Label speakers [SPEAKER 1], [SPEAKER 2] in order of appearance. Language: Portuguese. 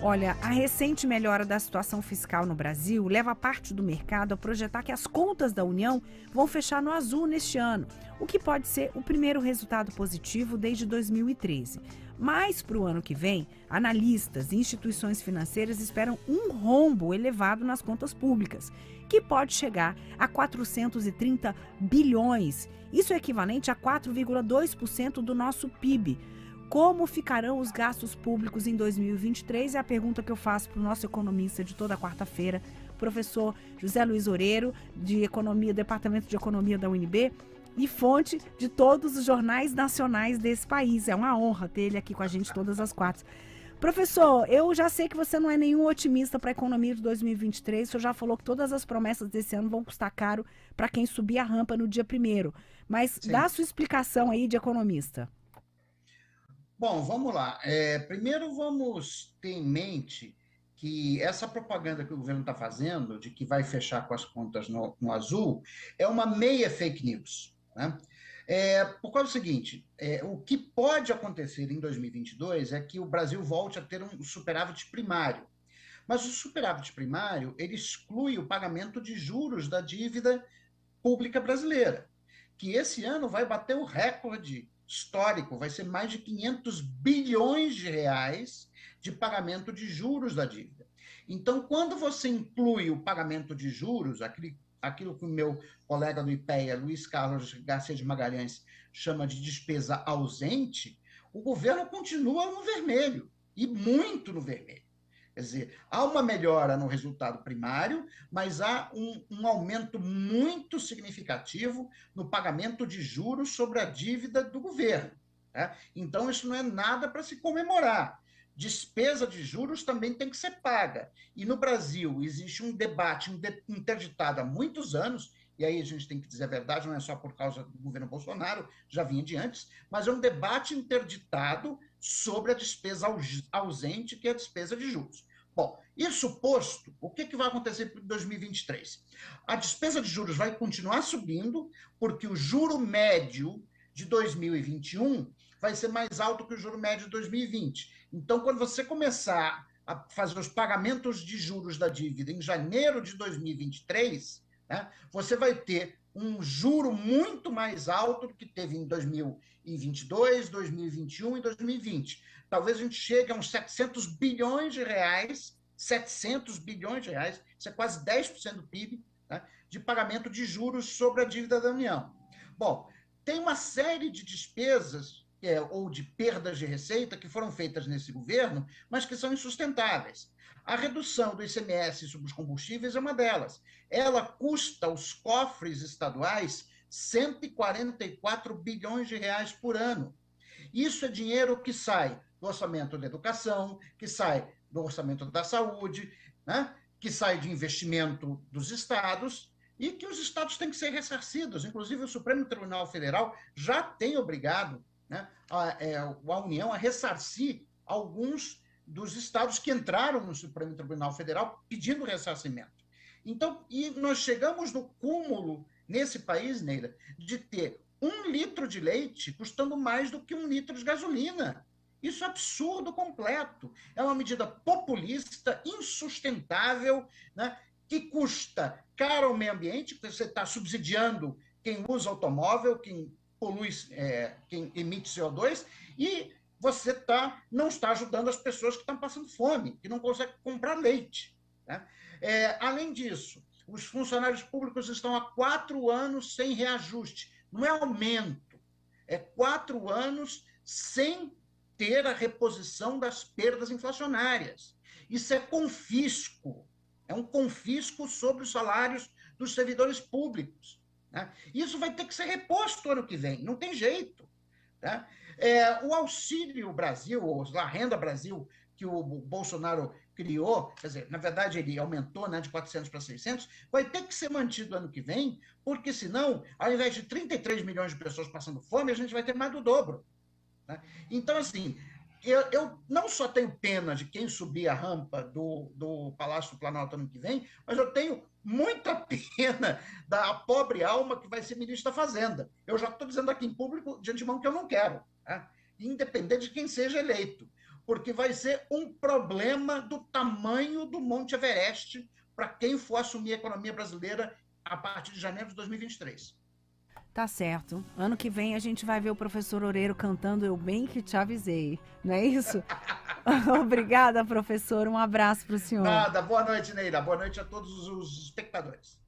[SPEAKER 1] Olha, a recente melhora da situação fiscal no Brasil leva parte do mercado a projetar que as contas da União vão fechar no azul neste ano, o que pode ser o primeiro resultado positivo desde 2013. Mas, para o ano que vem, analistas e instituições financeiras esperam um rombo elevado nas contas públicas, que pode chegar a 430 bilhões. Isso é equivalente a 4,2% do nosso PIB. Como ficarão os gastos públicos em 2023? É a pergunta que eu faço para o nosso economista de toda quarta-feira, professor José Luiz Oreiro, de Economia, Departamento de Economia da UNB, e fonte de todos os jornais nacionais desse país. É uma honra ter ele aqui com a gente todas as quartas. Professor, eu já sei que você não é nenhum otimista para a economia de 2023, o senhor já falou que todas as promessas desse ano vão custar caro para quem subir a rampa no dia 1º, mas
[SPEAKER 2] Sim.
[SPEAKER 1] dá a sua explicação aí de economista.
[SPEAKER 2] Bom, vamos lá. Primeiro, vamos ter em mente que essa propaganda que o governo está fazendo, de que vai fechar com as contas no azul, é uma meia fake news, né? Por causa do seguinte, o que pode acontecer em 2022 é que o Brasil volte a ter um superávit primário. Mas o superávit primário, ele exclui o pagamento de juros da dívida pública brasileira, que esse ano vai bater o recorde histórico, vai ser mais de 500 bilhões de reais de pagamento de juros da dívida. Então, quando você inclui o pagamento de juros, aquilo que o meu colega do IPEA, Luiz Carlos Garcia de Magalhães, chama de despesa ausente, o governo continua no vermelho, e muito no vermelho. Quer dizer, há uma melhora no resultado primário, mas há um aumento muito significativo no pagamento de juros sobre a dívida do governo. Tá? Então, isso não é nada para se comemorar. Despesa de juros também tem que ser paga. E no Brasil existe um debate interditado há muitos anos, e aí a gente tem que dizer a verdade, não é só por causa do governo Bolsonaro, já vinha de antes, mas é um debate interditado sobre a despesa ausente, que é a despesa de juros. Bom, isso posto, o que vai acontecer em 2023? A despesa de juros vai continuar subindo, porque o juro médio de 2021 vai ser mais alto que o juro médio de 2020. Então, quando você começar a fazer os pagamentos de juros da dívida em janeiro de 2023, né, você vai ter um juro muito mais alto do que teve em 2022, 2021 e 2020. Talvez a gente chegue a uns 700 bilhões de reais, 700 bilhões de reais, isso é quase 10% do PIB, né, de pagamento de juros sobre a dívida da União. Bom, tem uma série de despesas ou de perdas de receita que foram feitas nesse governo, mas que são insustentáveis. A redução do ICMS sobre os combustíveis é uma delas. Ela custa aos cofres estaduais 144 bilhões de reais por ano. Isso é dinheiro que sai do orçamento da educação, que sai do orçamento da saúde, né? Que sai de investimento dos estados e que os estados têm que ser ressarcidos. Inclusive, o Supremo Tribunal Federal já tem obrigado, né, a União a ressarcir alguns dos estados que entraram no Supremo Tribunal Federal pedindo ressarcimento. Então, e nós chegamos no cúmulo nesse país, Neila, de ter 1 litro de leite custando mais do que 1 litro de gasolina. Isso é absurdo completo. É uma medida populista, insustentável, né, que custa caro ao meio ambiente, porque você está subsidiando quem usa automóvel, quem polui, quem emite CO2, e você não está ajudando as pessoas que estão passando fome, que não conseguem comprar leite. Né? Além disso, os funcionários públicos estão há 4 anos sem reajuste. Não é aumento, é 4 anos sem ter a reposição das perdas inflacionárias. Isso é confisco, é um confisco sobre os salários dos servidores públicos. Né? Isso vai ter que ser reposto ano que vem, não tem jeito. Tá? O Auxílio Brasil, ou a Renda Brasil, que o Bolsonaro criou, quer dizer, na verdade ele aumentou, né, de 400 para 600, vai ter que ser mantido ano que vem, porque senão, ao invés de 33 milhões de pessoas passando fome, a gente vai ter mais do dobro. Né? Então, assim, eu não só tenho pena de quem subir a rampa do Palácio do Planalto ano que vem, mas eu tenho muita pena da pobre alma que vai ser ministro da Fazenda. Eu já estou dizendo aqui em público, de antemão, que eu não quero, né? Independente de quem seja eleito. porque vai ser um problema do tamanho do Monte Everest para quem for assumir a economia brasileira a partir de janeiro de 2023.
[SPEAKER 1] Tá certo. Ano que vem a gente vai ver o professor Oreiro cantando Eu Bem Que Te Avisei. Não é isso? Obrigada, professor. Um abraço para o senhor.
[SPEAKER 2] Nada. Boa noite, Neira. Boa noite a todos os espectadores.